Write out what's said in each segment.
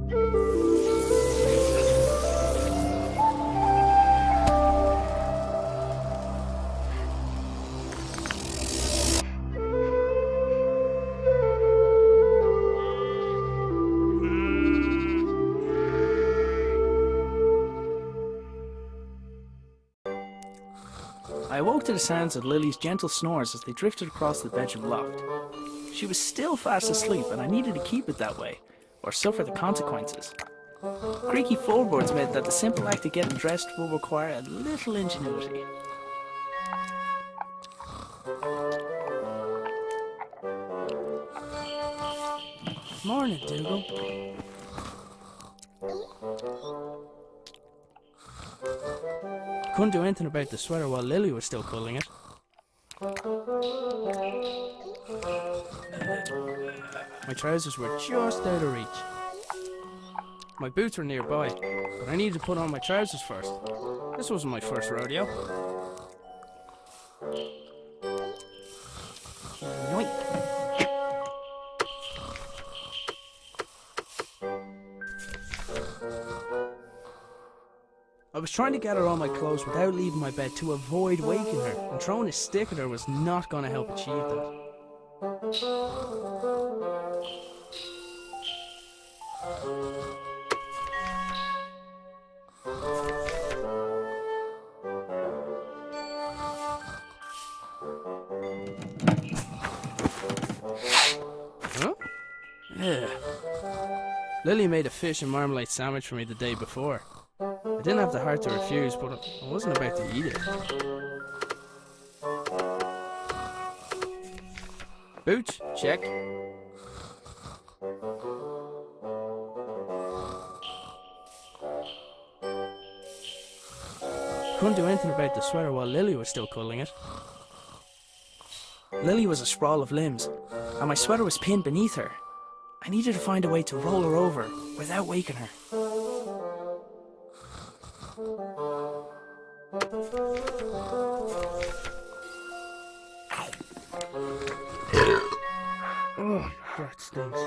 I awoke to the sounds of Lily's gentle snores as they drifted across the bedroom loft. She was still fast asleep and I needed to keep it that way, or suffer the consequences. Creaky floorboards meant that the simple act of getting dressed will require a little ingenuity. Morning, Dougal. Couldn't do anything about the sweater while Lily was still pulling it. My trousers were just out of reach. My boots were nearby, but I needed to put on my trousers first. This wasn't my first rodeo. Yoink. I was trying to gather all my clothes without leaving my bed to avoid waking her, and throwing a stick at her was not going to help achieve that. Huh? Yeah. Lily made a fish and marmalade sandwich for me the day before. I didn't have the heart to refuse, but I wasn't about to eat it. Boots, check. Couldn't do anything about the sweater while Lily was still pulling it. Lily was a sprawl of limbs, and my sweater was pinned beneath her. I needed to find a way to roll her over without waking her. Oh, that stinks.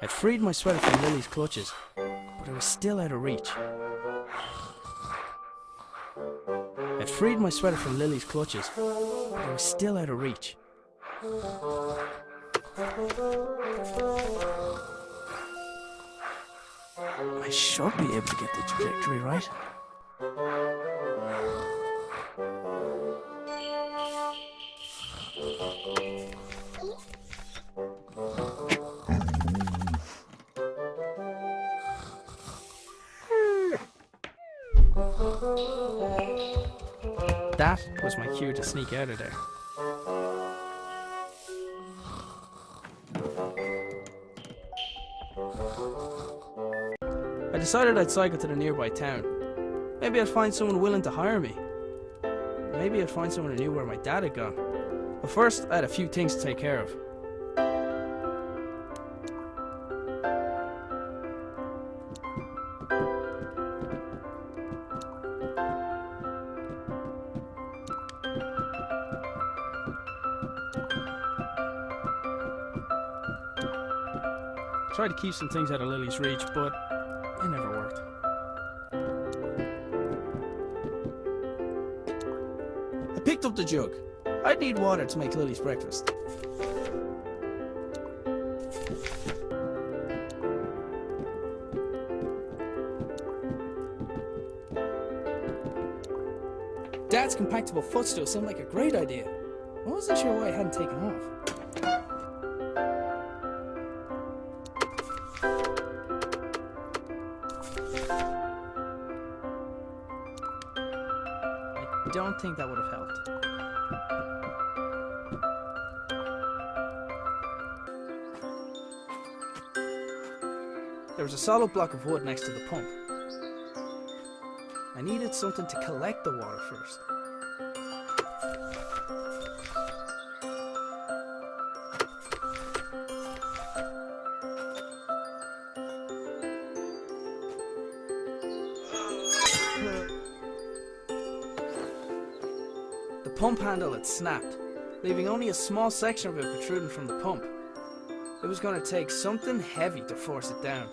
I'd freed my sweater from Lily's clutches, but it was still out of reach. I'd freed my sweater from Lily's clutches, but it was still out of reach. I should be able to get the trajectory right. That was my cue to sneak out of there. I decided I'd cycle to the nearby town. Maybe I'd find someone willing to hire me. Maybe I'd find someone who knew where my dad had gone. But first, I had a few things to take care of. Tried to keep some things out of Lily's reach, but it never worked. I picked up the jug. I'd need water to make Lily's breakfast. Dad's compactable footstool seemed like a great idea. I wasn't sure why it hadn't taken off. I don't think that would have helped. There was a solid block of wood next to the pump. I needed something to collect the water first. The pump handle had snapped, leaving only a small section of it protruding from the pump. It was going to take something heavy to force it down.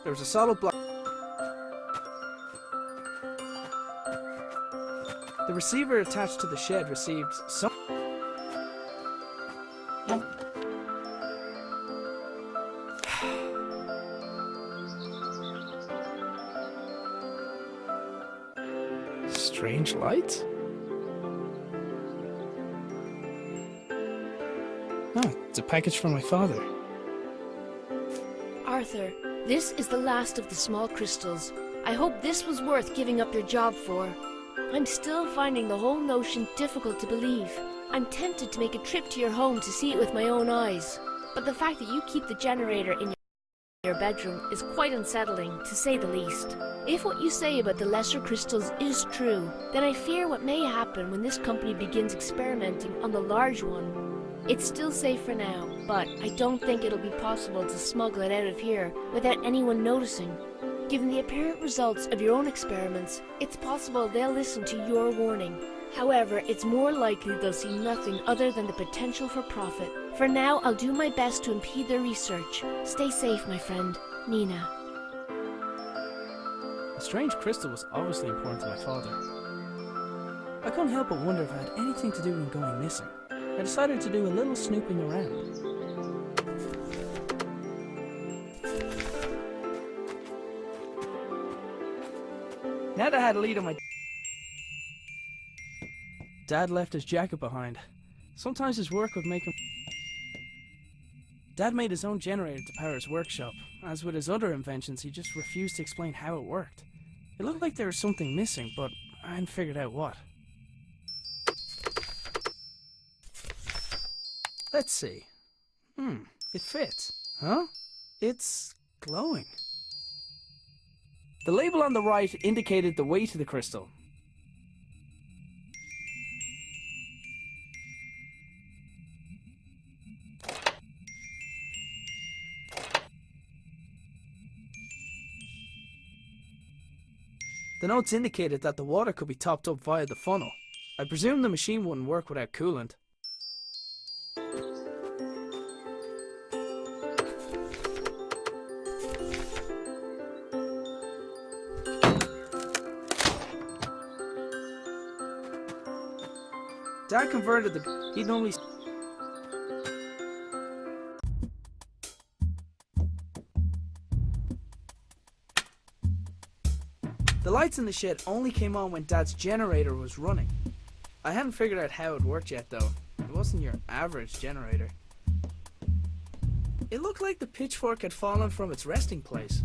There was a solid block. The receiver attached to the shed received some... Strange light? Oh, it's a package from my father. Arthur, this is the last of the small crystals. I hope this was worth giving up your job for. I'm still finding the whole notion difficult to believe. I'm tempted to make a trip to your home to see it with my own eyes. But the fact that you keep the generator in your bedroom is quite unsettling, to say the least. If what you say about the lesser crystals is true, then I fear what may happen when this company begins experimenting on the large one. It's still safe for now, but I don't think it'll be possible to smuggle it out of here without anyone noticing. Given the apparent results of your own experiments, it's possible they'll listen to your warning. However, it's more likely they'll see nothing other than the potential for profit. For now, I'll do my best to impede their research. Stay safe, my friend. Nina. The strange crystal was obviously important to my father. I couldn't help but wonder if it had anything to do with him going missing. I decided to do a little snooping around. Now that I had a lead on my... Dad left his jacket behind. Sometimes his work would make him... Dad made his own generator to power his workshop. As with his other inventions, he just refused to explain how it worked. It looked like there was something missing, but I hadn't figured out what. Let's see. It fits. Huh? It's glowing. The label on the right indicated the weight of the crystal. The notes indicated that the water could be topped up via the funnel. I presume the machine wouldn't work without coolant. Dad converted the... He'd normally... The lights in the shed only came on when Dad's generator was running. I hadn't figured out how it worked yet though. It wasn't your average generator. It looked like the pitchfork had fallen from its resting place.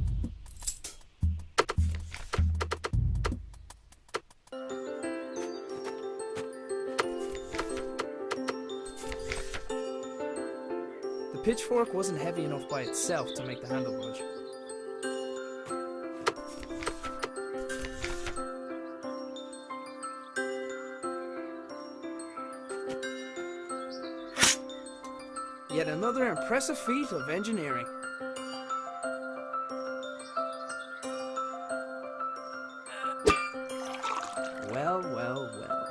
The pitchfork wasn't heavy enough by itself to make the handle budge. Yet another impressive feat of engineering. Well, well, well.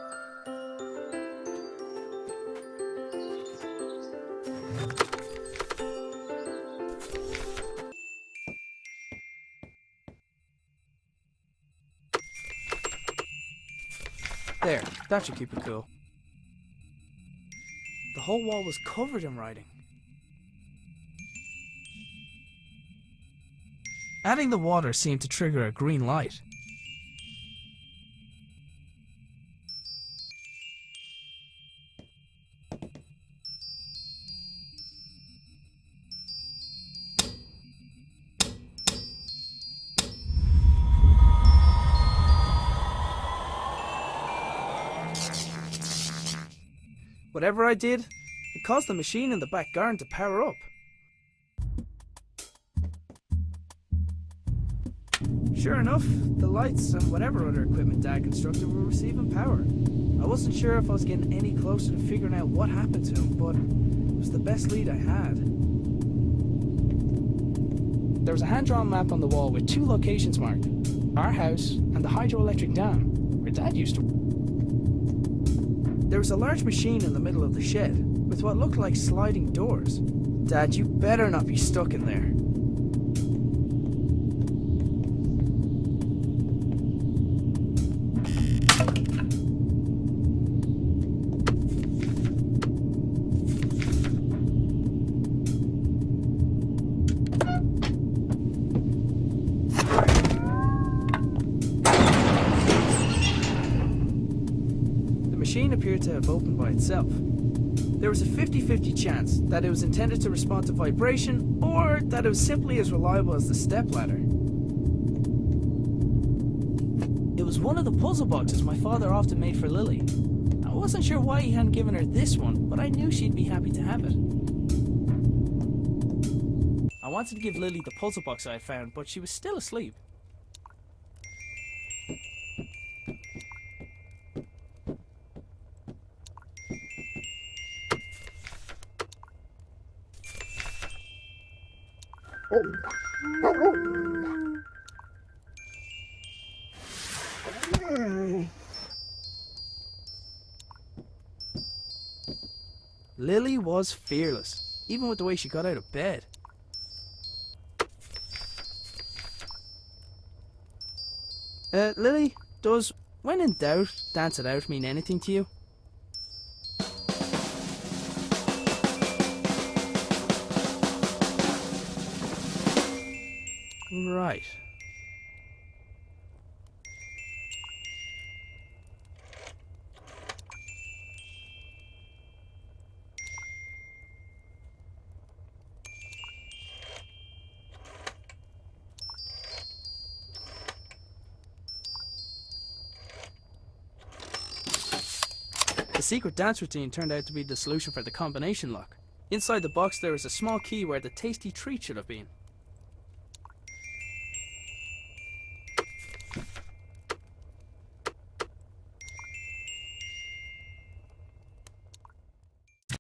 There, that should keep it cool. The whole wall was covered in writing. Adding the water seemed to trigger a green light. Whatever I did, it caused the machine in the back garden to power up. Sure enough, the lights and whatever other equipment Dad constructed were receiving power. I wasn't sure if I was getting any closer to figuring out what happened to him, but it was the best lead I had. There was a hand-drawn map on the wall with 2 locations marked. our house, and the hydroelectric dam, where Dad used to. There was a large machine in the middle of the shed, with what looked like sliding doors. Dad, you better not be stuck in there. The machine appeared to have opened by itself. There was a 50-50 chance that it was intended to respond to vibration, or that it was simply as reliable as the stepladder. It was one of the puzzle boxes my father often made for Lily. I wasn't sure why he hadn't given her this one, but I knew she'd be happy to have it. I wanted to give Lily the puzzle box I had found, but she was still asleep. Lily was fearless, even with the way she got out of bed. Lily, does "when in doubt, dance it out" mean anything to you? Right. The secret dance routine turned out to be the solution for the combination lock. Inside the box there was a small key where the tasty treat should have been.